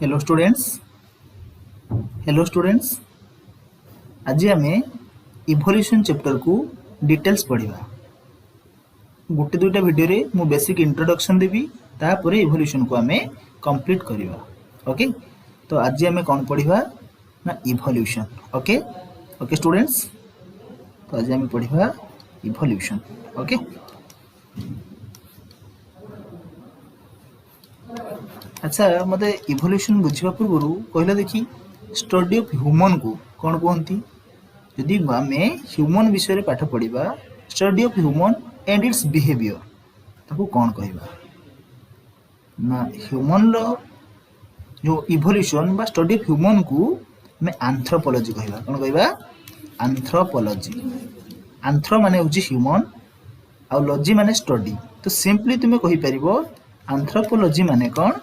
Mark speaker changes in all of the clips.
Speaker 1: Hello students आज आम evolution chapter को डिटेल्स पढ़ा गोटे दुईटा वीडियो रे मु बेसिक इंट्रोडक्शन देवी तापर इवोल्यूशन को आम कंप्लीट करवा। ओके तो आज आम कौन पढ़ा ना इवोल्यूशन। ओके ओके स्टूडेंट्स तो आज आम पढ़ा इवोल्यूशन। ओके अच्छा मत इवोल्यूशन बुझा पूर्व कहला देखी स्टडी ऑफ ह्यूमन को कौन कहती जदि आम ह्यूमन विषय में पाठ पढ़ा study of human and it's behaviour ताको कौन कहबा ना ह्यूमन लो जो इवोल्यूशन बा स्टडी ऑफ ह्यूमन को आम एंथ्रोपोलॉजी कहबा कौन कहबा एंथ्रोपोलॉजी। एंथ्रो माने होची ह्यूमन आ लॉजी माने स्टडी तो सिंपली तुम कहि परिबो एंथ्रोपोलॉजी माने कौन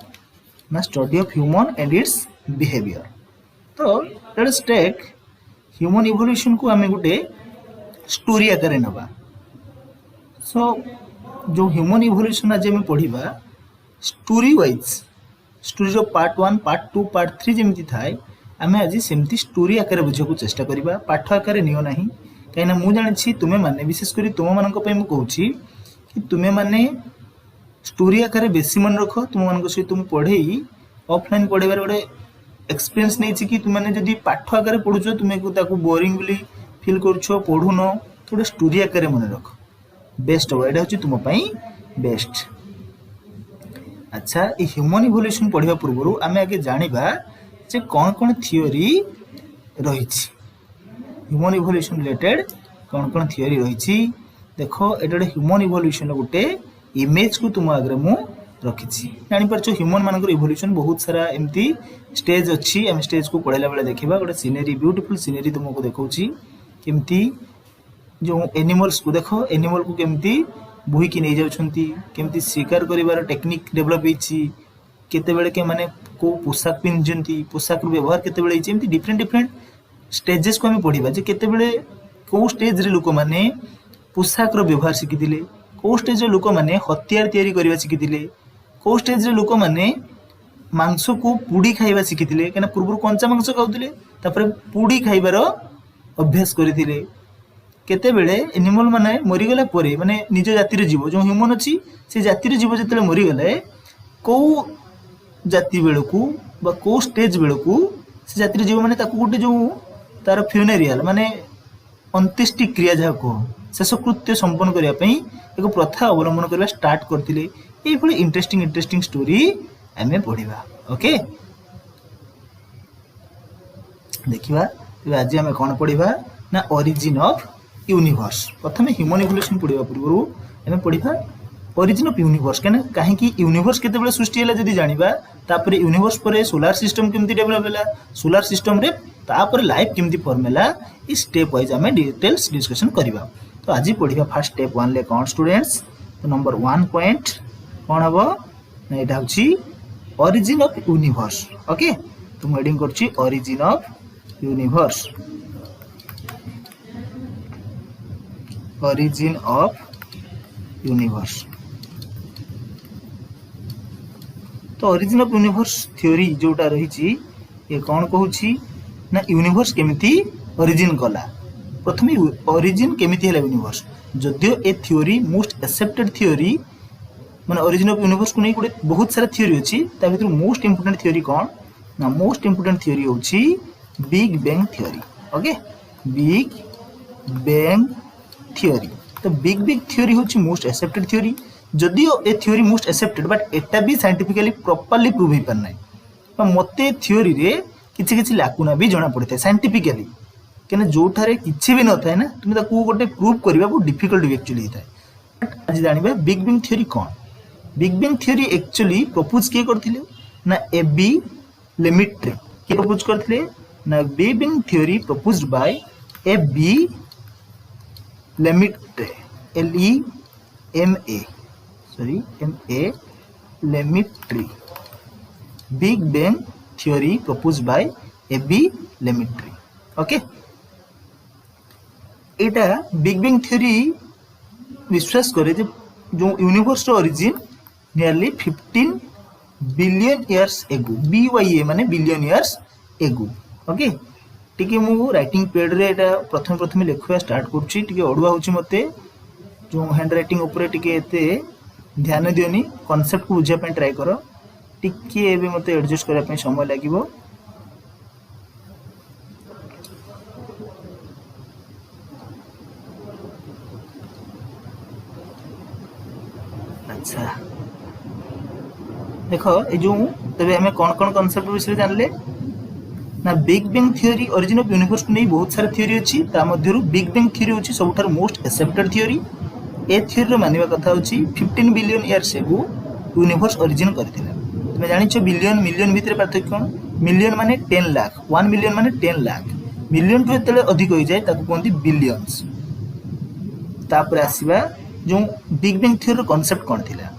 Speaker 1: ना study of human and it's behaviour. तो लेट्स टेक ह्यूमन इवोल्यूशन को आम गोटे स्टोरी आकार नवा। सो जो ह्यूमन इवोल्यूशन आज आम पढ़ा स्टोरी वाइज स्टोरी रो पार्ट 1 पार्ट 2 पार्ट 3 जमी थाए आम आज सेमती स्टोरी आकार बुझा चेष्टा करवा पाठ आकार नियो ना कहीं मुझे जानी तुम्हें माने विशेषकर तुम मान कहूँ कि तुम्हें माने स्टोरी आकार बेसी मन रख तुम मान सहित तुम पढ़े ऑफलाइन पढ़ेबार गोटे एक्सपीरियंस नहीं कि तुमने जब पाठ आकार पढ़ुच तुम्हें बोरिंग बोली फिल कर पढ़ुन तो गोटे स्टोरी आकार मन रख बेस्ट हम यहाँ हूँ तुम्हारे बेस्ट। अच्छा ये ह्यूमन इवोल्यूशन पढ़ा पूर्व आम आगे जाना जे कौन कौन थियोरी रही ह्यूमन इवोल्यूशन रिलेटेड कौन कौन थियोरी रही देख ये गोटे ह्यूमन इवोल्यूशन गोटे इमेज को तुम आगे मु रखी जापर ह्यूमन मान इवोल्यूशन बहुत सारा एमती स्टेज अच्छी आम स्टेज को पढ़ेला बेले देखा गोटे सीनेरी ब्यूटीफुल सीनेरी तुमको देखा केमती जो एनिमल्स को देख एनिमल को केमती बोहीकि नहीं जाती शिकार कर टेक्निक डेभलप होते के माने को पोशाक पिंधुंती पोशाक व्यवहार केते डिफरेंट डिफरेंट स्टेजेस को आम पढ़ा जे केते कौ स्टेज रे लोक मैंने पोशाक व्यवहार शिखी कौ स्टेज लोक मैंने हथियार तैयारी करने शिखी कौ स्टेज लोक मैंने मांस को पुड़ी खाइबा शिखी कहीं पूर्व कंचा मांस खाऊले पुड़ी खाइबार अभ्यास करते केते बेले एनिमल माने मरीगला परे माने निज जातिर जीव जो ह्यूमन अच्छी से जातिर जीव जो मरीगले कौ जाति बेलू बा कौ स्टेज बेलू से जातिर जीव माने गोटे जो तार फ्यूनेरियल माने अंत्येष्टि क्रिया जहाँ कह शेषकृत्य संपन्न करने एक प्रथा अवलंबन करने स्टार्ट करते ये इंटरेस्टिंग स्टोरी आम पढ़ा। ओके देखा आज आम कौन पढ़ा ना ओरिजिन ऑफ यूनिवर्स। प्रथम ह्यूमन इवोल्यूशन पढ़ा पूर्व आम पढ़ा ओरिजिन ऑफ यूनिवर्स कहीं यूनिवर्स केते सृष्टि है जब जाना तापर यूनिवर्स पर सोलार सिस्टम केमती डेभलप है सोलार सिस्टम रे तापर लाइफ केमती फॉर्म है ये स्टेप वाइज आम डिटेल्स डिस्कशन करवा। तो आज पढ़ा फास्ट स्टेप 1 ले कौन स्टूडेंट्स तो नंबर 1 पॉइंट कौन हम ना यहाँ हूँ ओरिजिन ऑफ यूनिवर्स। ओके तो मुझे हेडिंग कर origin of universe origin of universe. तो ओरिजिन ऑफ यूनिवर्स थ्योरी जोटा रही ये कौन कहूँ ना यूनिवर्स केमिति ओरिजिन कला प्रथम ओरिजिन केमिति है यूनिवर्स जदियो ए थ्योरी मोस्ट एक्सेप्टेड थ्योरी माने ओरिजिन ऑफ यूनिवर्स को नहीं गोटे बहुत सारा थ्योरी अच्छी भर मोस्ट इंपोर्टेंट थ्योरी कौन ना मोस्ट इंपोर्टेंट थ्योरी होची big bang theory. Okay big bang theory तो बिग बिग थ्योरी होची मोस्ट एक्सेप्टेड थ्योरी जदियो ए थ्योरी मोस्ट एक्सेप्टेड बट एटा भी साइंटिफिकली प्रॉपर्ली प्रूव हो पारना मते थ्योरी रे किछि किछि लाकुना भी जना पड़ता है साइंटिफिकली क्या जो ठारे किछि भी न था ना तुम गोटे प्रूव करने बहुत डिफिकल्ट एक्चुअली होता है। आज जानिबा बिग बैंग थ्योरी कौन big bang theory actually propose किए करथिले ना एबी लेमिट्रे किए प्रपोज करथिले ना big bang theory proposed by Abbe Lemaitre LEMA sorry MA Lemaitre big bang theory proposed by Abbe Lemaitre. Okay एटा बिग बैंग थ्योरी विश्वास करे जो universe origin nearly 15 billion years ago BYA माने billion years ago okay टिके मु writing pad रे एटा प्रथम प्रथम लिखवा स्टार्ट करछि टिके अडुआ होछि मते जो हैंड राइटिंग ऊपर टिके एते ध्यान दियोनी कांसेप्ट को बुझिया पे ट्राई करो टिके एबे मते एडजस्ट करा पे समय लागिवो अच्छा देखो ए जो तबे हमें कौन कौन कांसेप्ट विषय जानले ना big bang theory origin of universe को नहीं बहुत सारा थ्योरी अछि ता मध्यरु बिग बैंग थ्योरी अछि सबठार मोस्ट एक्सेप्टेड थ्योरी ए थ्योरी रो मानिबा कथा अछि 15 billion years ago universe origin करथिला तुम जानि छ बिलियन मिलियन भितर पार्थक्य कोन मिलियन माने 10 लाख 1 मिलियन माने 10 लाख मिलियन तो एतले अधिक होई जाय ताको कोनती बिलियंस तापर आसीबा जो बिग बैंग थ्योरी रो कांसेप्ट कोन थिला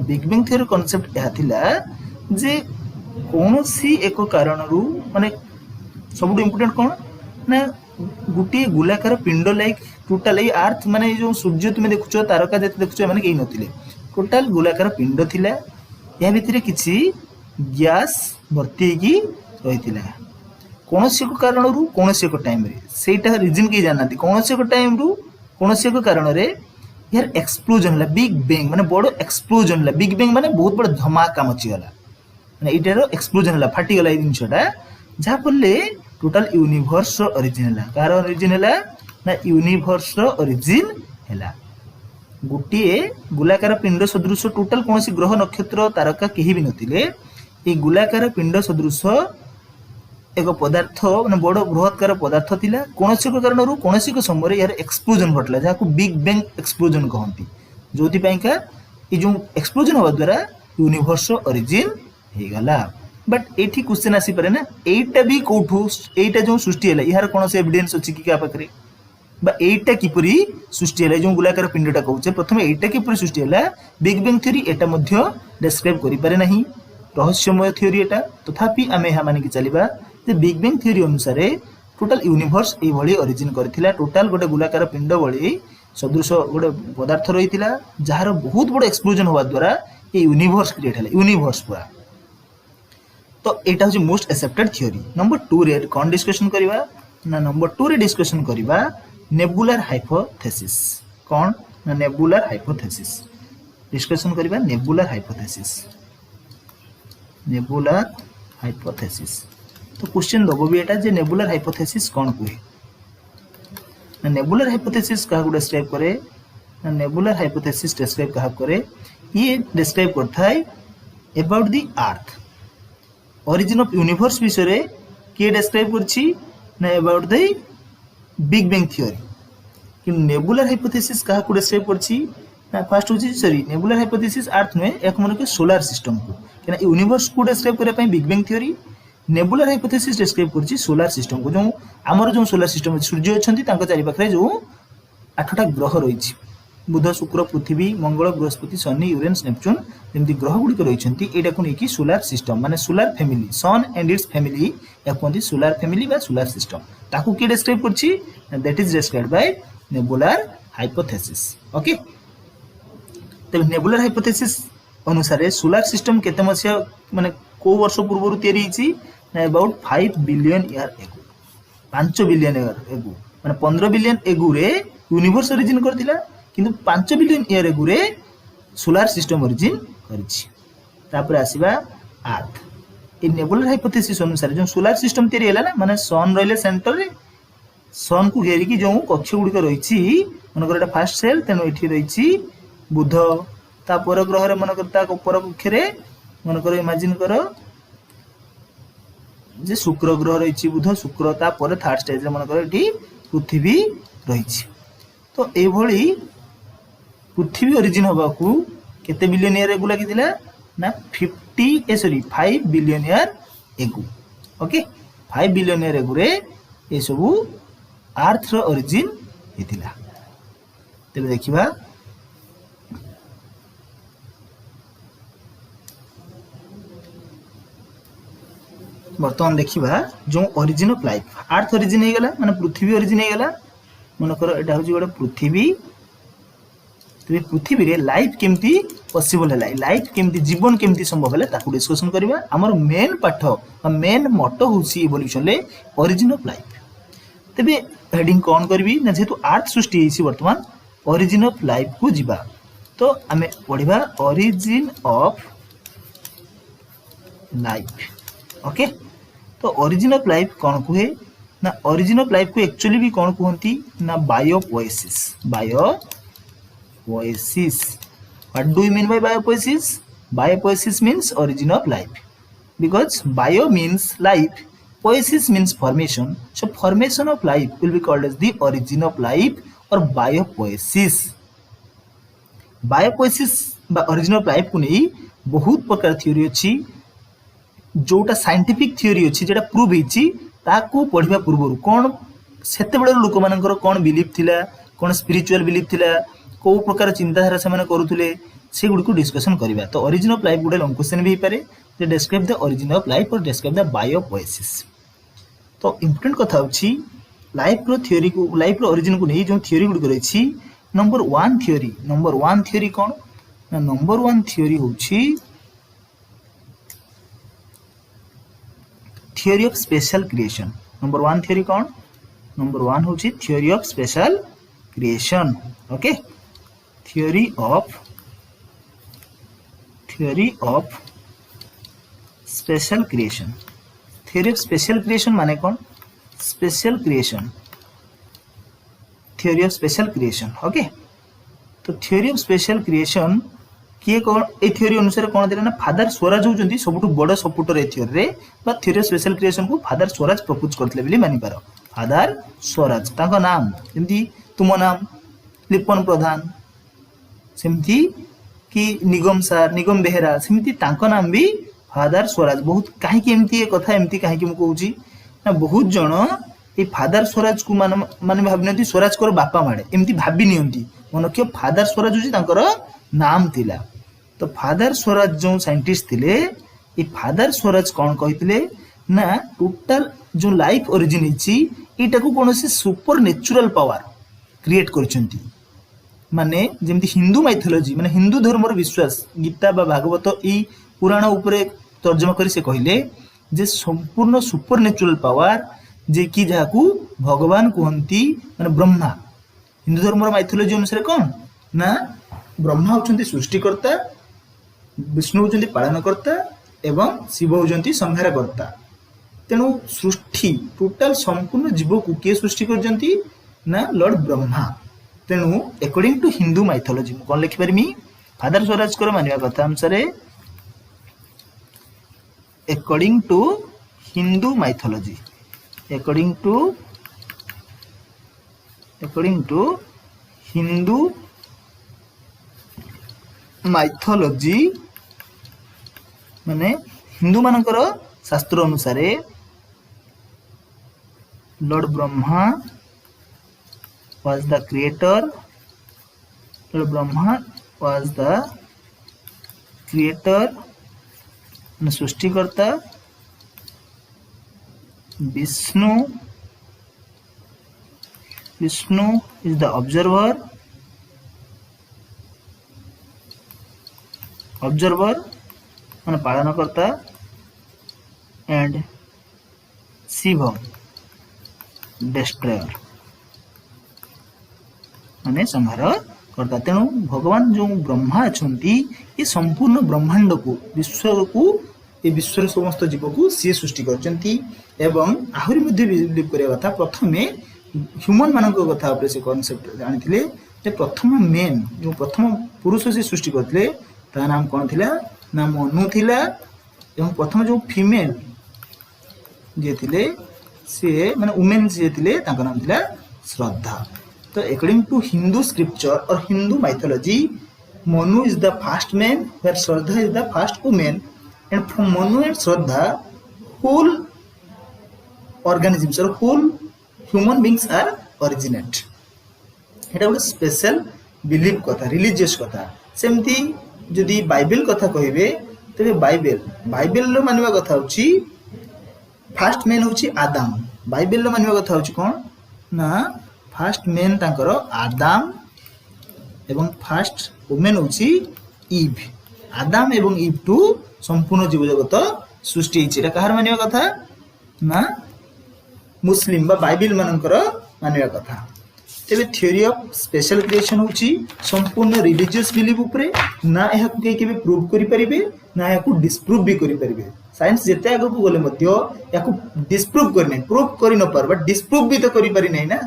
Speaker 1: बिग बैंग थ्योरी रो कांसेप्ट एहा थिला जे कोनोसी एको कारणरू माने सबुठ इम्पोर्टेंट कौन ना गोटे गोलाकार पिंड लाइक टोटाल अर्थ माने जो सूर्य तुम देखुच तारका जते देखुच माने केही नथिले टोटाल गोलाकार पिंड थिला या भितरे किछि गैस भर्ती की रहितिला कोनोसी एको कारणरू कोनोसी एको टाइम रे सेटा रीजन के जाननाती कोनोसी एको टाइम रू कोनोसी एको कारण रे यार एक्सप्लोजन होला बिग बैंग माने बड़ एक्सप्लोजन होला बिग बैंग माने बहुत बड़ धमाका मची गला माने इटारो एक्सप्लोजन होला फाटी गला ई जिंसटा जहा पल्ले टोटल यूनिवर्स रो ओरिजिन होला कार ओरिजिन होला ना यूनिवर्स रो ओरिजिन होला गुटिए गोलाकार पिंड सदृश टोटल कोनोसी ग्रह नक्षत्र तारका केही भी नथिले ए गोलाकार पिंड सदृश एक पदार्थ माने बड़ बृहत्कार पदार्थ थिला कोनोसी को कारणरू कोनोसी को समय यार एक्सप्लोजन घटला जाहा को बिग बैंग एक्सप्लोजन कहंती जोति पैका ए जो एक्सप्लोजन होवा द्वारा यूनिवर्स रो ओरिजिन हे गला बट एठी क्वेश्चन आसी पारे ना एटा भी कोठू एटा जो सृष्टि हला यार कोन से एविडेंस अछि कि का पाखरे बा एटा किपरि सृष्टि हला जो गोलाकार पिंडटा कहउचे प्रथमे एटा किपरि सृष्टि हला बिग बैंग थ्योरी एटा मध्य डिस्क्राइब करि पारे नाही रहस्यमय थ्योरी एटा तथापि आमे हा माने कि चलिबा जे बिग बैंग थ्योरी अनुसार टोटल यूनिवर्स ए भली ओरिजिन करथिला टोटल गोटे गोलाकार पिंड भली सदृश गोटे पदार्थ रहितिला जहार बहुत बड़ एक्सप्लोजन होवा द्वारा ए यूनिवर्स क्रिएट हला यूनिवर्स पूरा तो एटा होची मोस्ट एक्सेप्टेड थ्योरी नंबर 2 रे कोन डिस्कशन करिवा ना नंबर 2 रे डिस्कशन करिवा नेबुलर हाइपोथेसिस कोन ना नेबुलर हाइपोथेसिस डिस्कशन करिवा नेबुलर हाइपोथेसिस तो क्वेश्चन दबो भी एटा जे नेबुलर हाइपोथेसिस कोन कुहे ना नेबुलर हाइपोथेसिस का डिस्क्राइब करे ना नेबुलर हाइपोथेसिस डिस्क्राइब का करे ये डिस्क्राइब करथा है about the earth origin of universe विषय किए डिस्क्राइब करछि ना about the big bang theory कि नेबुलर हाइपोथेसिस का डिस्क्राइब करछि ना फर्स्ट होछि सॉरी नेबुलर हाइपोथेसिस अर्थ में एक मन के सोलर सिस्टम को कि यूनिवर्स को डिस्क्राइब करे पई big bang theory nebular hypothesis describe करछि सोलर सिस्टम को जो हमर जो सोलर सिस्टम सूर्य अछंती तांको चारि पाखरे जो 8टा ग्रह रहिछि बुध शुक्र पृथ्वी मंगल बृहस्पति शनि यूरेनस नेपच्यून जेमति ग्रह गुडी रहिछंती एटा को नेकी सोलर सिस्टम माने solar family sun and its family एकपंती सोलर फैमिली बा सोलर सिस्टम ताकू के डिस्क्राइब करछि that is described by nebular hypothesis okay तब नेबुलर हाइपोथेसिस अनुसार सोलर सिस्टम केते मसिया माने को वर्ष पूर्व तैयारी हिची about 5 billion year ago 5 billion year ago माने 15 बिलियन एगो रे यूनिवर्स ओरिजिन करथिला किंतु 5 बिलियन ईयर एगो रे सोलर सिस्टम ओरिजिन करछि तापर आसीबा अर्थ ए नेबुलर हाइपोथेसिस अनुसार जो सोलर सिस्टम तैयारी हला ना माने सन रहले सेंटर रे सन को घेरी की जो कक्ष गुडी को रहिछि मनकर एटा फर्स्ट सेल तेनो एठी रहिछि बुध ता पर ग्रह रे मनकर ता ऊपर कक्ष रे मनकर इमेजिन करो जे शुक्र ग्रह रहिछि बुध शुक्र ता पर थर्ड स्टेज रे मनकर एठी पृथ्वी रहिछि तो ए भली पृथ्वी ओरिजिन होबा को केते बिलियन ईयर एगो लागिदिला ना 5 billion year ago okay 5 billion year ago रे ए सब अर्थ रो ओरिजिन हेतिला तबे देखिबा बर्तमान देखिबा जो origin of life earth origin हे गला माने पृथ्वी ओरिजिन हे गला मन करो एटा होची गोटे पृथ्वी तबे पृथ्वी रे लाइफ केमती पॉसिबल है लाइफ केमती जीवन केमती संभव है ताकू डिस्कशन करबा हमर मेन पाठ मेन मोटो होसी इवोल्यूशन ले ओरिजिन ऑफ लाइफ तबे हेडिंग कौन करबी ना जेतु अर्थ सृष्टि हेसी वर्तमान ओरिजिन ऑफ लाइफ को जिबा तो आमे पढिबा ओरिजिन ऑफ लाइफ ओके तो ओरिजिन ऑफ लाइफ कौन कहे ना ओरिजिन ऑफ लाइफ को एक्चुअली भी कौन कहती ना biopoiesis what do you mean by biopoiesis biopoiesis means origin of life because bio means life poesis means formation so formation of life will be called as the origin of life or biopoesis बा origin of life को नहीं बहुत प्रकार theory अच्छी जोटा scientific theory अच्छी जेटा prove होईची ताको पढिबा पूर्व कोन सेते बेले लोक मानकर कोन बिलीफ थिला कोन स्पिरिचुअल बिलीफ थिला को प्रकार चिंताधारा से माने करूथुले से गुडी को डिस्कशन करबा तो ओरिजिन ऑफ लाइफ गुडे लॉन्ग क्वेश्चन भी पारे जे describe the origin of life और डिस्क्राइब द बायोपोएसिस तो इंपोर्टेंट कथा होची लाइफ रो थ्योरी को लाइफ रो ओरिजिन को नहीं जो थ्योरी गुडी करैछि नंबर 1 थ्योरी कोन ना नंबर 1 थ्योरी होची theory of special creation number 1 theory कोन नंबर 1 होची theory of special creation okay theory of special creation theory of special creation माने कौन special creation theory of special creation okay तो theory of special creation किए कौन ए theory अनुसार कौन देला ना फादर स्वराज होजंती सबटु बड़ सपोर्टर ए थ्योरी रे बा थ्योरी ऑफ स्पेशल क्रिएशन को फादर स्वराज प्रपोज करथले बोली मानि पारो फादर स्वराज ताको नाम जेंती तुम नाम लिपन प्रधान सेमती कि निगम बेहेरा सेमती तांको नाम भी फादर स्वराज बहुत कहीं एमती कथा एमती कहीं मु कहूची ना बहुत जन ये फादर स्वराज को माने भाबनती स्वराज कर बापा माडे एमती भाबी नियंती मनक्य फादर स्वराज होची तांकर नाम थिला तो फादर स्वराज जो साइंटिस्ट थिले ये फादर स्वराज कौन कहितले ना टोटल जो लाइफ ओरिजिन हिची एटा को कोनोसी सुपर नेचुरल पावर क्रिएट करचंती माने जेमती हिंदू माइथोलॉजी माने हिंदू धर्मर विश्वास गीता बा भागवत ई पुराण उपरे तर्जमा करी से कहले जे संपूर्ण सुपर नेचुरल पावर जे कि जाकू भगवान कहंती माने ब्रह्मा हिंदू धर्मर माइथोलॉजी अनुसार कौन ना ब्रह्मा होचंती सृष्टिकर्ता विष्णु होचंती पालनकर्ता एवं शिव होचंती संहारकर्ता तेणु सृष्टि टोटल संपूर्ण जीव को किए सृष्टि करजंती ना लॉर्ड ब्रह्मा तेणु अकॉर्डिंग टू हिंदू माइथोलॉजी कौन लिखि परमी फादर स्वराज कर मानिबा कथा अनुसार according to Hindu mythology according to Hindu mythology माने हिंदू मानकर शास्त्र अनुसार lord Brahma was the creator Lord Brahma was the creator सृष्टिकर्ता विष्णु is the observer माने पालनकर्ता and शिव destroyer माने संहार करता तेणु भगवान जो ब्रह्मा अछंती ये संपूर्ण ब्रह्मांड को ये विश्व समस्त जीव को सी सृष्टि करचंती एवं आहुरी मध्ये बिलीव करिया कथा प्रथमे ह्यूमन मानक कथा उपरे से कांसेप्ट जानिथिले जे प्रथम मेन जो प्रथम पुरुष से सृष्टि करथिले ता नाम कोन थिला ना मनु थिला एवं प्रथम जो फीमेल जे थिले से माने वुमेन जे थिले ताका नाम थिला श्रद्धा तो अकॉर्डिंग टू हिंदू स्क्रिप्चर और Hindu mythology Manu is the first man where Shraddha is the first women and from Manu and Shraddha whole organisms or whole human beings are originate एटा गोटे स्पेशल बिलीफ कथा रिलीजियस कथा सेमती जदि बाइबल कथा कहिबे तबे बाइबल लो मानवा कथा होची फर्स्ट मैन होची आदम बाइबल लो मानवा कथा होची कोन ना फर्स्ट मैन तांकर आदम एवं फर्स्ट वुमेन होची इव आदाम एवं इव टू संपूर्ण जीव जगत सृष्टि होइछि कहार मानिबा कथा ना मुस्लिम बा बाइबल मानकर मानिबा कथा तेबे थ्योरी ऑफ स्पेशल क्रिएशन होची संपूर्ण रिलीजियस बिलीफ उपरे ना एहा को केबे प्रूव करि परिबे ना एहा को डिस्प्रूव भी करि परिबे साइंस जेते आगो को गले मध्य या को डिस्प्रूव करने प्रूव करि न पार बट डिस्प्रूव भी तो करि पारि नै ना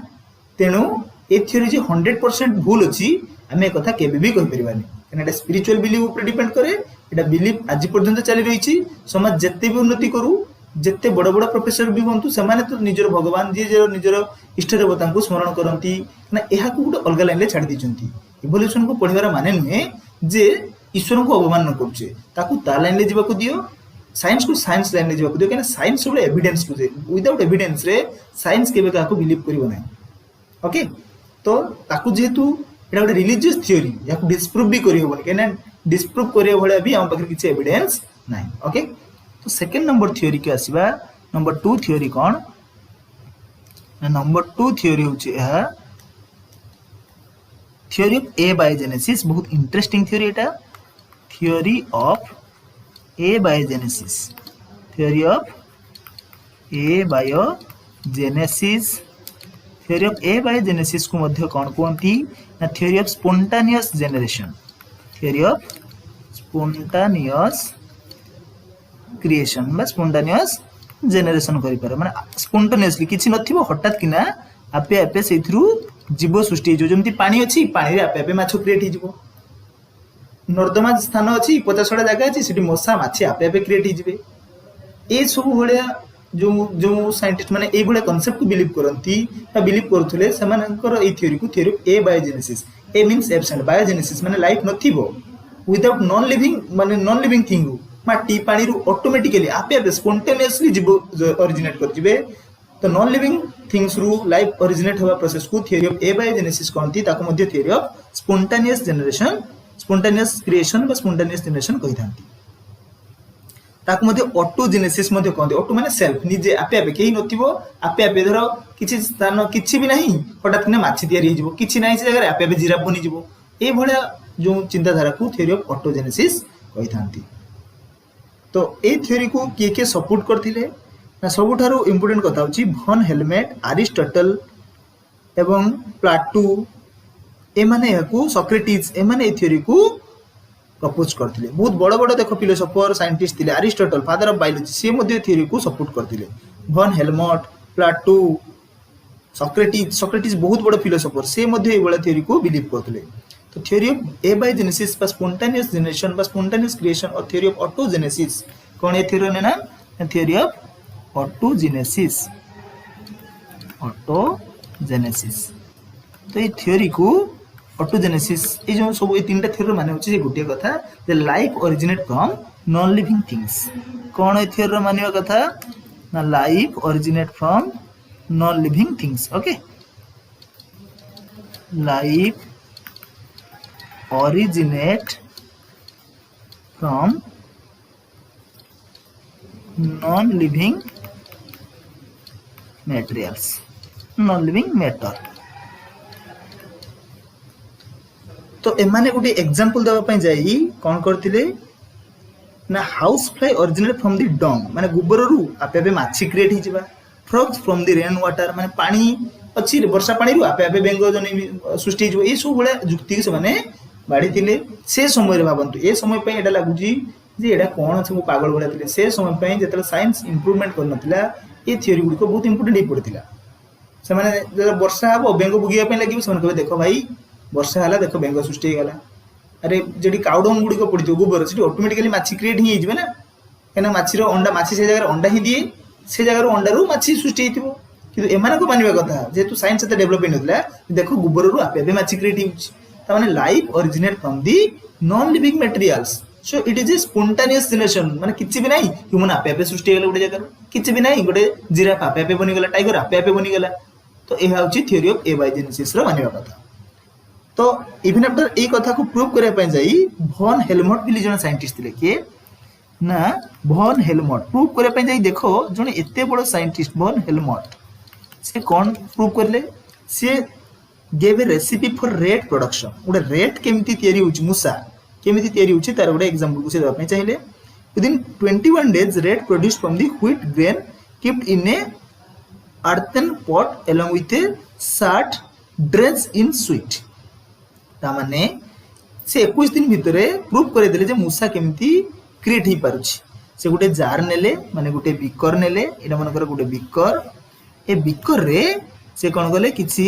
Speaker 1: तेनु ए थ्योरी जे 100% भूल अछि हमें कथा केबे भी कहि परिबानी एना स्पिरिचुअल बिलीफ ऊपर डिपेंड करे एटा बिलीफ आज पर्यंत चली रही छी समाज जत्ते भी उन्नति करू जत्ते बड़ बड़ प्रोफेसर भी होंतु सेमाने तो निजर भगवान जी जे निजर इष्ट देवता को स्मरण करंती ना एहा को गुटे अलग लाइन ले छाड़ दिचंती इवोल्यूशन को पढिबार माने नुहे जे ईश्वर को अवमान न करछे ताकू ता लाइन ले जीवा को दियो साइंस को साइंस लाइन ले जीवा को दियो केना साइंस सब एविडेंस को दे विदाउट एविडेंस रे साइंस केबे का को बिलीव करिवो नै ओके तो ताकू जेतु एटा गोटे रिलीजियस थ्योरी या को डिस्प्रूव भी करि होबो केना डिस्प्रूव करियो भले भी हम पाखर किछ एविडेंस नै ओके तो सेकंड नंबर थ्योरी के आसीबा नंबर 2 थ्योरी कोन नंबर 2 थ्योरी होची है थ्योरी ऑफ एबायोजेनेसिस बहुत इंटरेस्टिंग थ्योरी एटा theory of abiogenesis theory of abiogenesis theory of abiogenesis को मध्य कोन कोंती ना theory of spontaneous generation theory of spontaneous creation बा स्पोंटानियस जनरेशन करि पारे माने स्पोंटानियसली किछि नथिबो हठात किना आपे आपे सेथरु जीव सृष्टि जो जेमति पानी अछि पानी रे आपे आपे माछ क्रिएट हि जिवो नर्दमा स्थान अछि 50 टा जगह अछि सिटी मसा माछि आपे आपे क्रिएट हि जिवे ए सब भलिया जो जो साइंटिस्ट माने ए भलिया कांसेप्ट को बिलीव करंती ता बिलीव करथुले समानकर ए थ्योरी को theory of A biogenesis A means absent biogenesis माने लाइफ नथिबो विदाउट नॉन लिविंग माने नॉन लिविंग थिंग माटी पानी रु ऑटोमेटिकली आपे आपे स्पोंटेनियसली जीव ओरिजिनेट कर जिवे तो नॉन लिविंग थिंग्स रु लाइफ ओरिजिनेट होवा प्रोसेस को थ्योरी ऑफ एबायोजेनेसिस कहंती ताको मध्ये theory of spontaneous generation spontaneous creation बा स्पोंटेनियस जनरेशन कहिथांती ताको मध्ये ऑटोजेनेसिस मध्ये कहंती ऑटो माने सेल्फ निजे आपे आपे केही नथिबो आपे आपे धरो किछि स्थान किछि भी नाही हठात ने माछि तयारी हि जिवो किछि नाही से जगह आपे आपे जिराफ बनि जिवो ए भलिया जो चिंताधारा को थ्योरी ऑफ ऑटोजेनेसिस कहिथांती तो ए थ्योरी को के सपोर्ट करथिले ना सबुठारो इंपोर्टेंट कथा होची भन हेलमेट अरिस्टोटल एवं प्लाटो ए माने याकू सोक्रेटिस ए माने ए थ्योरी को प्रपोज करथिले बहुत बड़ बड़ देखो फिलोसोफर साइंटिस्ट थिले अरिस्टोटल फादर ऑफ बायोलॉजी से मध्ये थ्योरी को सपोर्ट करथिले भन हेलमेट प्लाटो सोक्रेटिस बहुत बड़ फिलोसोफर से मध्ये ए बड़ा थ्योरी को बिलीव करथिले तो थ्योरी ऑफ एबायोजेनेसिस बा स्पोंटेनियस जनरेशन बा स्पोंटेनियस क्रिएशन और थ्योरी ऑफ ऑटोजेनेसिस कौन है थ्योरी ने नाम थ्योरी ऑफ ऑटोजेनेसिस तो ये थ्योरी को ऑटोजेनेसिस ये जो सब ये तीनटा थ्योरी माने होची गुटिया कथा जे life originate from non living things कौन है थ्योरी मानिबा कथा ना life originate from non living things okay life originate from non-living materials non-living matter तो एमाने गोटे एग्जांपल देबा पई जाई कोन करथिले ना house fly originate from the डंग माने गोबर रु आपे आपे माछी क्रिएट हि जिबा frogs from the rain water माने पानी अछि वर्षा पानी रु आपे आपे बेंगो जने सृष्टि हि जिवो ए सब बळे जुक्ति से माने बाड़ी थिले से समय रे भाबंतु ए समय पे एडा लागुजी जे एडा कोन छ पागल बडा थिले से समय पे जेतले साइंस इंप्रूवमेंट कर नथिला ए थ्योरी गुडी को बहुत इंपोर्टेंट हि पड़थिला से माने जे वर्षा हबो बेंगो बुगिया पे लागिबो से माने देखो भाई वर्षा हला देखो बेंगो सृष्टि गला अरे जेडी काउडंग गुडी को पड़थियो गोबर सेठी ऑटोमेटिकली माछी क्रिएट हि जिवे ना केना माछी रो अंडा माछी से जगह अंडा हि दिए से जगह रो अंडा रो माछी सृष्टि हिथिबो किंतु एमाने को मानिबा कथा जेतु साइंस से डेवलप हि नथिला देखो गोबर रो आपे माछी क्रिएट हि ताने life originate from the non living materials so it is a spontaneous generation माने किछि भी नाही ह्यूमन आपे आपे सृष्टि गेला गुटे जगह किछि भी नाही गुटे जिराफ आपे आपे बनि गेला टाइगर आपे आपे बनि गेला तो ए हाउची थ्योरी ऑफ एबायोजेनेसिस रो मानिबा कथा तो इवन आफ्टर ए कथा को प्रूव करे पय जाई भन हेलमट बिली जन साइंटिस्ट थिले के ना भन हेलमट प्रूव करे पय जाई देखो जने एते बड़ साइंटिस्ट भन हेलमट से कोन प्रूव करले से gave a recipe for rat production उडे रेट केमती तयारी होची मुसा केमिति तयारी होछि तार गोटे एग्जांपल को से देबा चाहिए within 21 days red produced from the wheat grain kept in a earthen pot along with a salt drenched in sweet ता माने से 21 दिन भितरे प्रूफ करे देले जे मूसा केमिति क्रिएट ही पारुछि से गोटे जार नेले माने गोटे बिकर नेले एटा मनकर गोटे बिकर ए बिकर रे से कोन गले किछि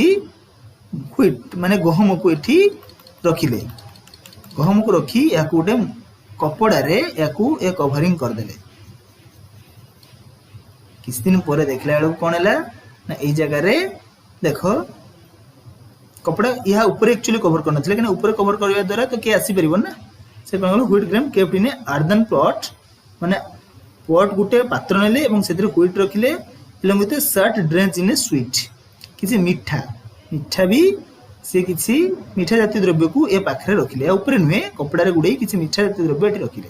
Speaker 1: व्हीट माने गहम को एठी रखिले गहम को रखी या गोटे कपड़ा रे याकू ए कवरिंग कर देले किछ दिन परे देखला बेलू कोन हैला ना ए जगह रे देखो कपड़ा या ऊपर एक्चुअली कवर करना चाहिए लेकिन ऊपर कवर करबा द्वारा तो के आसी परिबो ना से कोन गलो wheat grain kept in earthen pot माने पॉट गुटे पात्र नेले एवं सेतिर व्हीट रखिले along with shirt drench in a sweet किछि मीठा मीठा भी से किसी मीठा जातीय द्रव्य को ए पाखरे रखिले या ऊपर नुहे कपड़ा रे गुडे किछि मीठा जातीय द्रव्य एठी रखिले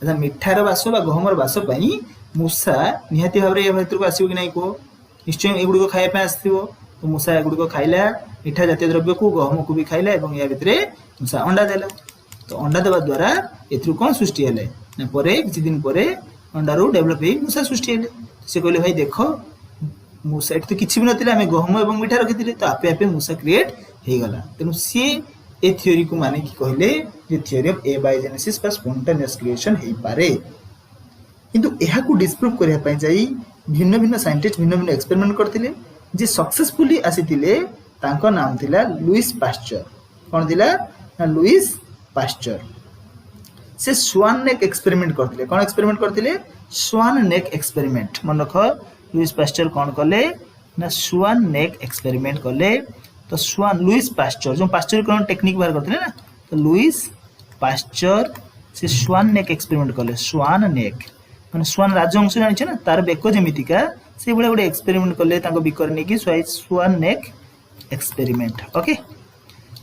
Speaker 1: अच्छा मीठार बास बा गहमर बास पई मूसा निहाती भाबरे ए भीतर को आसीबो कि नै को निश्चय एगुडी को खाया पे आस्थिबो तो मूसा एगुडी को खाइला मीठा जातीय द्रव्य को गहम को भी खाइला एवं या भितरे मूसा अंडा देला तो अंडा देबा द्वारा एथरु कोन सृष्टि हेले ना परे किछि दिन परे अंडा रो डेवलप हे मूसा सृष्टि हेले से कहले भाई देखो मूसा एठी तो किछि भी नथिला हमें गहम एवं मीठा रखिथिले तो आपे आपे मूसा क्रिएट हे गला तेनु सी ए थ्योरी को माने कि कहले जे थ्योरी ऑफ एबायोजेनेसिस पर स्पॉन्टेनियस क्रिएशन हे पारे किंतु एहा को डिस्प्रूव करिया पई जाई भिन्न भिन्न साइंटिस्ट भिन्न भिन्न एक्सपेरिमेंट करथिले जे सक्सेसफुली आसीथिले तांको नाम थिला लुइस पास्चर कोन थिला ना लुइस पास्चर से स्वान नेक एक्सपेरिमेंट करथिले कोन एक्सपेरिमेंट करथिले स्वान नेक एक्सपेरिमेंट मन रखो लुइस पास्चर कोन करले ना स्वान नेक एक्सपेरिमेंट करले तो स्वान लुइस पास्चर जो पास्चरीकरण टेक्निक बाहर करथिले ना तो लुइस पास्चर से स्वान नेक एक्सपेरिमेंट करले स्वान नेक माने स्वान राजवंश जानि छ ना तार बेको जेमितिका से बडा बडा एक्सपेरिमेंट करले ताको बिकर ने की स्वान नेक एक्सपेरिमेंट ओके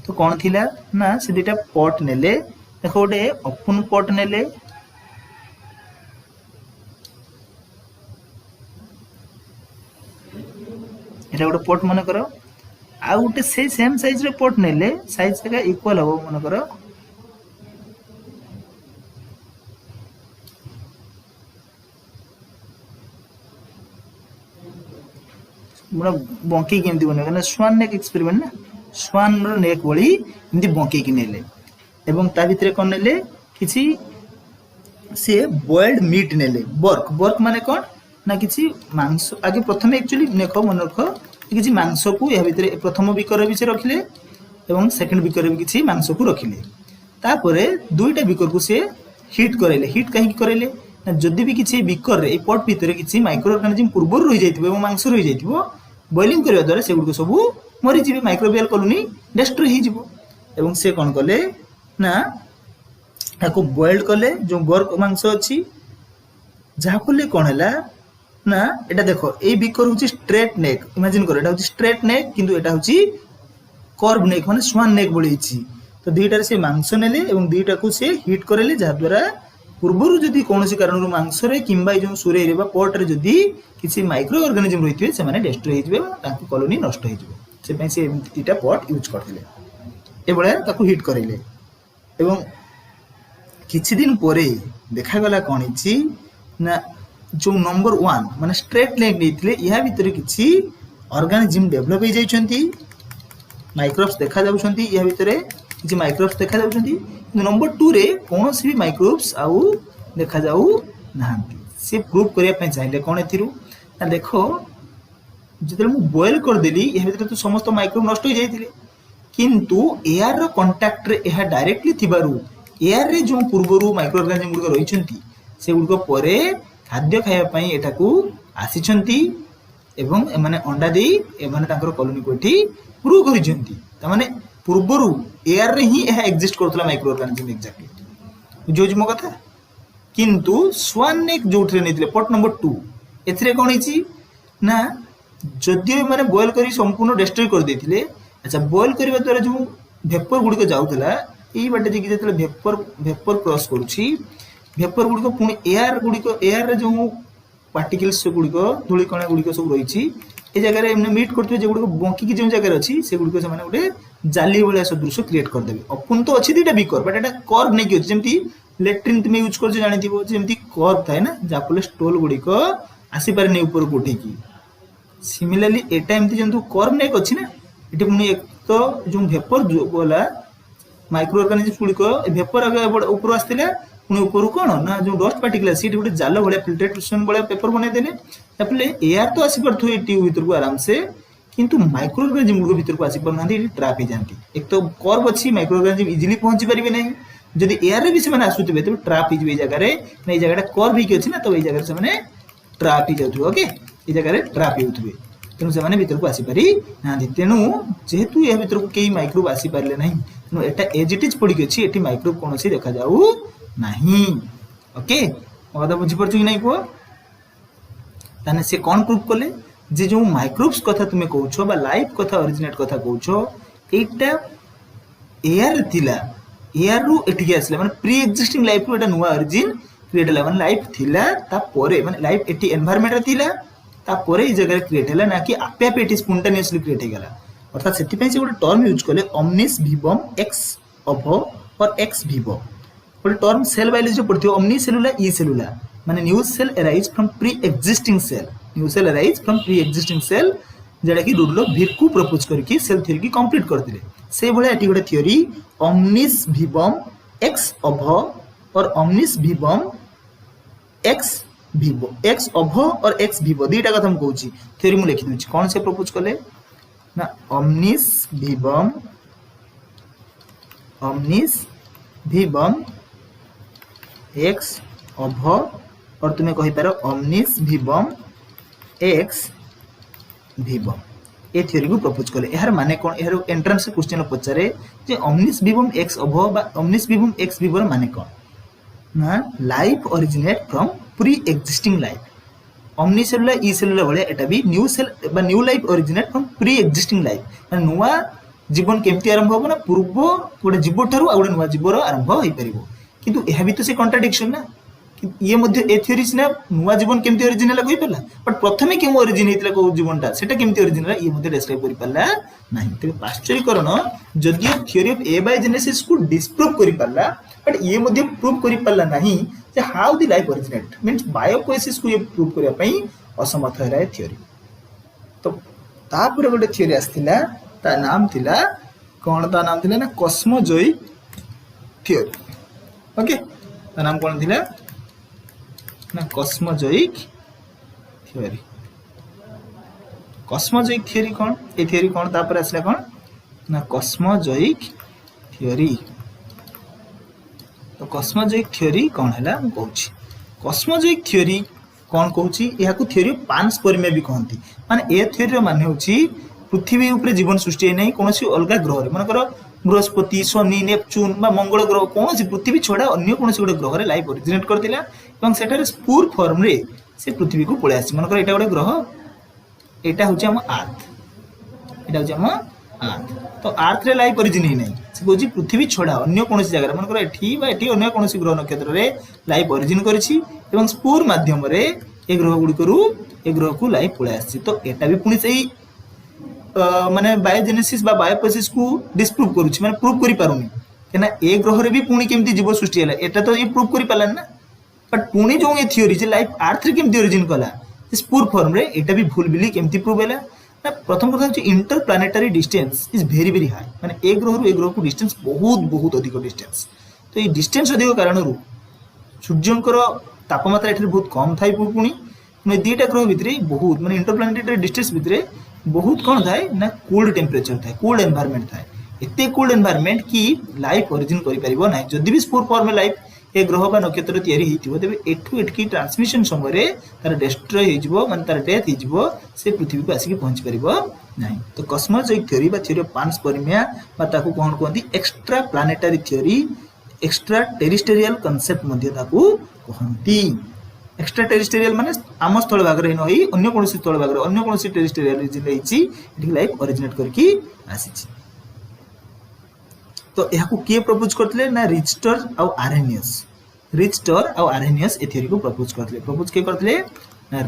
Speaker 1: तो कोन थिला ना से दुटा पॉट नेले देखो गोटे ओपन पॉट नेले एटा गोटे पॉट मन करो आ गोटे से सेम साइज रे पॉट नेले साइज का इक्वल हो मन करो मोरा बंकी केमती बने ना स्वान नेक एक्सपेरिमेंट ना स्वान रो नेक बळी एमती बंकी कि नेले एवं ता भितरे कोन नेले किछि से बॉइल्ड मीट नेले वर्क वर्क माने कोन ना किछि मांस आगे प्रथम एक्चुअली नेखो मन रखो किछि मांस को या भितरे प्रथम बिकर भी से रखिले एवं सेकंड बिकर भी किछि मांस को रखिले तापरे दुईटा बिकर को से हीट करेले हीट काहे करेले ना जदी भी किछि बिकर रे ए पॉट भितरे किछि माइक्रो ऑर्गेनिज्म पूर्व रहि जाइतिबो एवं मांस रहि जाइतिबो बॉइलिंग करबा द्वारा से गुड सब मरि जिबे माइक्रोबियल कॉलोनी डिस्ट्रॉय हि जिवो एवं से कोन कले ना ताको बॉइल्ड कले जो वर्क मांस अछि जहा कोले कोन हला ना एटा देखो ए बिकर होची स्ट्रेट नेक इमेजिन करो एटा होची स्ट्रेट नेक किंतु एटा होची कर्व नेक माने स्वान नेक बळीची तो दुईटा से मांस नेले एवं दुईटा को से हीट करेले जहा द्वारा पूर्वरु जदी कोनोसी कारणरु मांस रे किंबा जो सुरे रे बा पॉट रे जदी किछि माइक्रो ऑर्गेनिज्म रहितबे से माने डिस्ट्रॉय हि जिवे ताको कॉलोनी नष्ट हि जिवे से पई से दुईटा पॉट यूज करथिले ए बळे ताको हीट करेले एवं किछि दिन परे देखा गला कोन हिची ना जो नंबर 1 माने स्ट्रेट नेक नेथिले या भितर किछि ऑर्गेनिज्म डेवलप हो जाइछंती माइक्रोब्स देखा जाउछंती या भितर किछि माइक्रोब्स देखा जाउछंती नंबर 2 रे कोनोसी भी माइक्रोब्स आउ देखा जाउ नाहंती से प्रूव करिया पे चाहिले कोन एथिरु ना देखो जतले मु बॉयल कर देली या भितर तो समस्त माइक्रोब नष्ट हो जाइथिले किंतु एयर रो कांटेक्ट रे एहा डायरेक्टली थिबारु एयर रे जो पूर्वरु माइक्रो ऑर्गेनिज्म गुड रहिछंती से गुड को परे खाद्य खाया पई एटा को आसीछंती एवं एमाने अंडा देई एमाने ताकर कॉलोनी को एठी प्रूव करिछंती त माने पूर्वरु एयर रे ही एहा exist Kartala micro organism exactly जो मो कथा किंतु स्वान नेक जोठरे नेतिले पॉट नंबर 2 एथिरे कोन हिची ना जदियो माने बॉयल करी संपूर्ण डिस्ट्रॉय कर देथिले अच्छा बॉयल करबा द्वारा जो वेपर गुडी को जाउतला एई बाटे जे जेतले वेपर क्रॉस करूची वेपर गुडी को पुनी एयर रे जो पार्टिकल्स गुडी को धूली कणा गुडी को सब रहिची ए जगह रे एमने मीट करथि जे गुडी को बंकी की जे जगह रे अछि से गुडी को से माने उडे जाली भाया सदृश क्रिएट करदे अपुन तो अच्छी दुटा बिकर बट एटा कर्व नहीं कि जमी लेट्रिन तुम यूज कर जानी जमी कर्व थाए ना जहाँफल स्टोल गुड़िक आसी पारे ऊपर को उठेकी सिमिलरली एटा एमती जंतु कर्व नेक अच्छी ना ये पुणी एक तो जो भेपर जो गला माइक्रो ऑर्गेनिजम्स गुड़िक भेपर आगे ऊपर आसला पुणी ऊपर कौन ना जो डस्ट पार्टिकल सी गोटे जाल भाया फिल्ट्रेशन भाया पेपर बनईदे एयर तो आसी पार ट्यूब भर को आराम से किंतु माइक्रो ऑर्गेनिजम भर को आसी पार ट्राप हो जाती एक तो कर्व अच्छी माइक्रो ऑर्गेनिजम इजिली पहुंची पारे ना जदि एयर भी से आसुवे तब ट्राप हो जगह ये जगह कर्व होगी अच्छी ना तो ये जगह से ट्राप हो जाए ओके ये जगह ट्राप होते तेणु से भर को आसीपारी ना तेणु जेहेतु यह भर को कई माइक्रोब आसीपारे ना तेणु एटा एज इट इज पड़ी अच्छी ये माइक्रोब कौन सी देखा जाऊ ना ओके कथा बुझीपार कि नहीं कह ताने से कौन प्रूव कले जे जो माइक्रोब्स कथा तुम्हें कह लाइफ कथा ओरिजिनेट कथा कह एटा एयर थिला एयर रु एटिके आसला माने प्री एक्जिस्टिंग लाइफ रु एटा नुवा ओरिजिन क्रिएट होला माने लाइफ थिला ता परे माने लाइफ एटी एनवायरनमेंट रे थिला ता परे ई जगह क्रिएट होला ना कि आपे आपे एटी स्पॉन्टेनियसली क्रिएट हेगला अर्थात सेति पय से गोटे टर्म यूज कले ओमनिस विवम एक्स अभो और एक्स विवो गोटे टर्म सेल बायोलॉजी पढ़थियो ओमनी सेलुलर ई सेलुलर माने new cell arise from pre existing cell new cell arise from pre existing cell जेटा कि रुडलॉफ भिरकु प्रपोज करके सेल थ्योरी की कंप्लीट करथिले से भले एटी गोटे थ्योरी ओमनिस विवम एक्स अभो और ओमनिस विवम एक्स विवो एक्स अभो और एक्स विवो दुईटा कथा कहूँ थ्योरी मुझे लिखी दूसरी कौन से प्रपोज कले ना ओमनिस विवम एक्स अभो और तुम्हें कही पार ओमनिस विवम एक्स विवो ए थ्योरी को प्रपोज कले यार माने कौन यार एंट्रेंस क्वेश्चन पचारे जे ओमनिस विवम एक्स अभो बा ओमनिस विवम एक्स विवो माने कौन ना life originate from pre existing life ओमनी सेलुलर ई सेलुलर भाया एटा भी न्यू सेल बा new life originate from pre existing life माने नुवा जीवन केमती आरंभ हो ना पूर्व गोटे जीव ठारू आ गोटे नुवा जीवर आरंभ हो पारिबो किंतु यह भी तो से कॉन्ट्राडिक्शन ना ये मध्य ए थ्योरी सिना नुवा जीवन केमती ओरिजिन होला कहि परला बट प्रथमे केम ओरिजिन हेतला को जीवनटा सेटा केमती ओरिजिन होला ये मध्य डिस्क्राइब करि परला नाही तबे पाश्चर्यकरण जदि थ्योरी ऑफ एबायोजेनेसिस को डिस्प्रूव करि परला बट ये मध्य प्रूव करि परला नाही जे how the life originate means बायोकोएसिस को ये प्रूव करिया पई असमर्थ है थ्योरी तो तापर गोटे थ्योरी आस्थिला ता नाम थिला कोन ता नाम थिला ना कॉस्मोजोइक थ्योरी ओके ता नाम कोन थिला ना कॉस्मोजोइक थ्योरी कॉस्मोजोइक थ्योरी कौन ए थ्योरी कौन तापर आसला कौन ना कॉस्मोजोइक थ्योरी तो कॉस्मोजोइक थ्योरी कौन हैला हम कहूची कॉस्मोजोइक थ्योरी कौन कहूची या को थ्योरी पांसपर्मिया भी कहंती माने ए थ्योरी रो माने होची पृथ्वी ऊपर जीवन सृष्टि है नहीं कोनोसी अलगा ग्रह रे माने करो बृहस्पति शनि नेपच्यून बा मंगल ग्रह कौन पृथ्वी छड़ा अन्य कौन गोटे ग्रह रे लाइफ ओरिजिनेट करथिला एवं सेटारे स्पूर फॉर्म रे से पृथ्वी को पळे आसी मनकर एटा गोटे ग्रह एटा होची हम अर्थ एटा होची हम अर्थ तो अर्थ रे लाइफ ओरिजिन ही नहीं से कोजी पृथ्वी छड़ा अन्य कौन जगह रे मनकर एठी बा एठी अन्य कौन ग्रह नक्षत्र रे लाइफ ओरिजिन करछि एवं स्पूर माध्यम रे ए ग्रह गुडी करू ए ग्रह को लाइफ पळे आसी तो एटा भी पुनी सही माने बायोजेनेसिस बा बायोप्रोसेस को डिस्प्रूव करूछि माने प्रूव करि पारुनी केना ए ग्रह रे भी पुनी केमती जीव सृष्टि हला एटा तो ये प्रूव करि पालन ना बट पुनी जो ये थ्योरी जे लाइफ अर्थ रे केमती ओरिजिन कला इस पूर फॉर्म रे एटा भी भूल बिली केमती प्रूव हैला ना प्रथम कथा जे inter planetary distance is very very high माने ए ग्रह को डिस्टेंस बहुत बहुत अधिक डिस्टेंस तो ये डिस्टेंस अधिक कारण रु सूर्यंकर तापमात्रा एठे बहुत कम थाई पुनी ने दीटा ग्रह भितरे बहुत माने इंटर प्लैनेटरी डिस्टेंस भितरे बहुत कौन थाए ना कोल्ड टेम्परेचर थाए कोल्ड एनवायरनमेंट थाए एते कोल्ड एनवायरनमेंट की लाइफ ओरिजिन करि परिबो नै जदि भी स्पूर फॉर्म में लाइफ ए ग्रह बा नक्षत्र तयारी हिथिबो तबे एठु एठकी ट्रांसमिशन समय रे तार डिस्ट्रॉय हिजबो माने तार डेथ हिजबो से पृथ्वी को आसी पहुंच परिबो नै तो कॉस्मोजोइक थ्योरी बा थ्योरी ऑफ पांसपर्मिया बा ताकू कोन कहंती extra planetary theory extra terrestrial concept मध्ये ताकू कहंती एक्स्ट्रा टेरिस्टेरियल माने आम स्थल भाग रे नही अन्य कोनोसी स्थल भाग रे अन्य कोनोसी टेरिस्टेरियल रीजन रहिछि एठी लाइफ ओरिजिनेट करके आसीछि तो यह को के प्रपोज करथले ना रिचटर आ आरेनियस ए थ्योरी को प्रपोज के करथले ना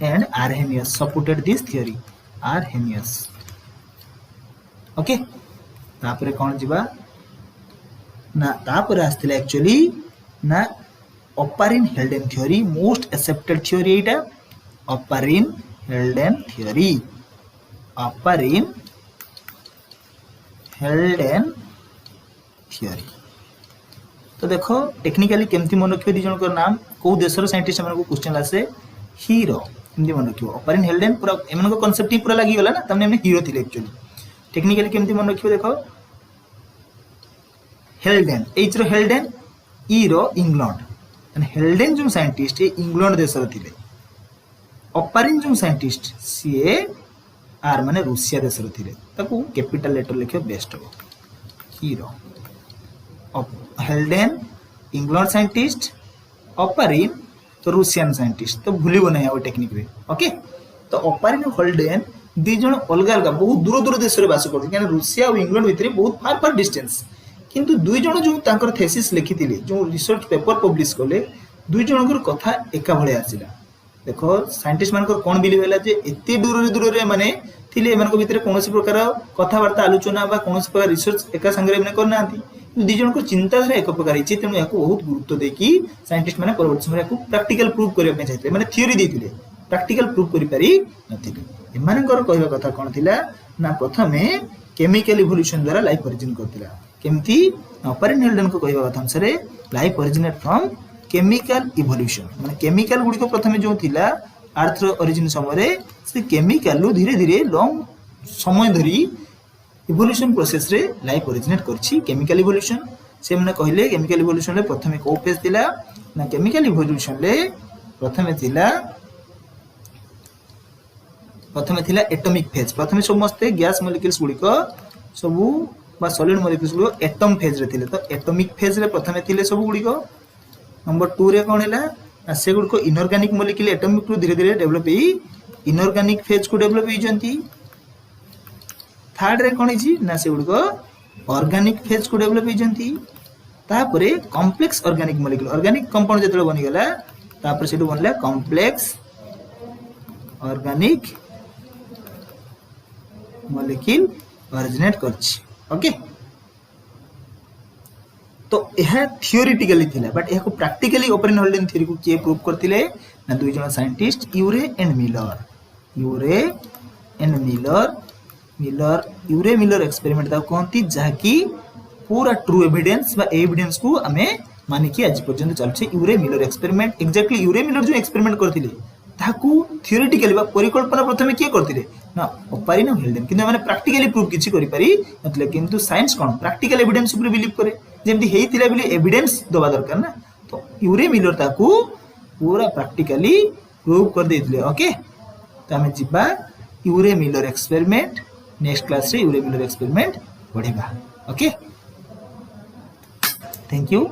Speaker 1: and Arrhenius supported this theory. Arrhenius. Okay तापर कौन जीवा ना तापर आस्थिला एक्चुअली ना Oparin Haldane theory most accepted theory एटा Oparin Haldane theory. Oparin Haldane theory. तो देखो टेक्निकली केमती मन रखियो दी जन को नाम को देशर साइंटिस्ट हमन को क्वेश्चन आसे हीरो केमती मन रखियो Oparin Haldane पूरा एमन को कांसेप्ट ही पूरा लागि गला ना तमने हमने हीरो थिले एक्चुअली टेक्निकली केमती मन रखियो देखो हेल्डेन एच रो हेल्डेन ई रो इंग्लैंड एंड हेल्डेन जो साइंटिस्ट ए इंग्लैंड देशर थिले Oparin जो साइंटिस्ट सीए आर माने रूसिया देशर थिले ताकू कैपिटल लेटर लिखियो बेस्ट हो हीरो हेल्डेन इंग्लैंड साइंटिस्ट Oparin तो रूसियन साइंटिस्ट तो भूलिबो नै आ टेक्निक रे ओके तो Oparin और हेल्डेन दी जण अलग अलग बहुत दूर दूर देश रे बास करथि कारण रूसिया और इंग्लैंड भितरे बहुत फार फार डिस्टेंस किंतु दुई जण जो तांकर थेसिस लिखिथिले जो रिसर्च पेपर पब्लिश करले दुई जणकर कथा एका भळे आसिला देखो साइंटिस्ट मानकर कोन बिलीव हैला जे एते दूर दूर रे माने थिले एमान को भितरे कोनोसी प्रकार कथा वार्ता आलोचना बा कोनोसी प्रकार रिसर्च एका संगे माने करना आंती दुई जणकर चिंताधारा एक प्रकार हिची तेनु याको बहुत गुरुत्व देकी साइंटिस्ट माने परवर्ती समय याको प्रैक्टिकल प्रूव करिया पे चाहते माने थ्योरी देथिले प्रैक्टिकल प्रूव करि पारि नथिले एमानकर कहवा कथा कोन थिला ना प्रथमे केमिकल इवोल्यूशन द्वारा लाइफ ओरिजिन करथिला केमती Oparin Haldane को कहवा कथा अनुसार life originate from chemical evolution माने केमिकल गुडी को प्रथमे जो थिला अर्थ ओरिजिन समय से केमिकल लो धीरे धीरे लॉन्ग समय धरी इवोल्यूशन प्रोसेस रे लाइफ ओरिजिनेट करछि केमिकल इवोल्यूशन से माने कहले केमिकल इवोल्यूशन रे प्रथमे को फेज थिला ना केमिकल इवोल्यूशन रे प्रथमे थिला एटॉमिक फेज प्रथमे समस्त गैस मॉलिक्यूल्स गुडी को सब बा सॉलिड मॉलिक्यूल्स गुडी एटम फेज रे थिले तो एटॉमिक फेज रे प्रथमे थिले सब गुडी को नंबर 2 रे कोन हैला ना से गुडी को इनऑर्गेनिक मॉलिक्यूल एटॉमिक रो धीरे धीरे डेवलप ही इनऑर्गेनिक फेज को डेवलप ही जंती थर्ड रे कोन हिची ना से गुडी को ऑर्गेनिक फेज को डेवलप ही जंती तापरे complex organic molecule organic compound जेतले बनि गेला तापर सेटु बनला कॉम्प्लेक्स ऑर्गेनिक मॉलिक्यूल ओरिजिनेट करछि ओके तो यह थियोरेटिकली थिला बट यह को प्रैक्टिकली Oparin Haldane थ्योरी को के प्रूव करथिले ना दुई जण scientist Urey and Miller experiment ता कोंती जाकी पूरा ट्रू एविडेंस बा एविडेंस को हमें माने कि आज पर्यंत चलछे यूरे मिलर एक्सपेरिमेंट एग्जैक्टली यूरे मिलर जो एक्सपेरिमेंट करथिले ताकू थियोरेटिकली बा परिकल्पना प्रथमे के करथिले ना Oparin Haldane किंतु माने प्रैक्टिकली प्रूव किछि करि पारि मतलब किंतु साइंस कोन प्रैक्टिकल एविडेंस ऊपर बिलीव करे जेमती हेतिला बिली एविडेंस दबा दरकार ना तो यूरे मिलर ताकू पूरा प्रैक्टिकली प्रूव कर देथिले ओके तो हमें जिबा Urey Miller experiment next class रे यूरे मिलर एक्सपेरिमेंट पढिबा ओके थैंक यू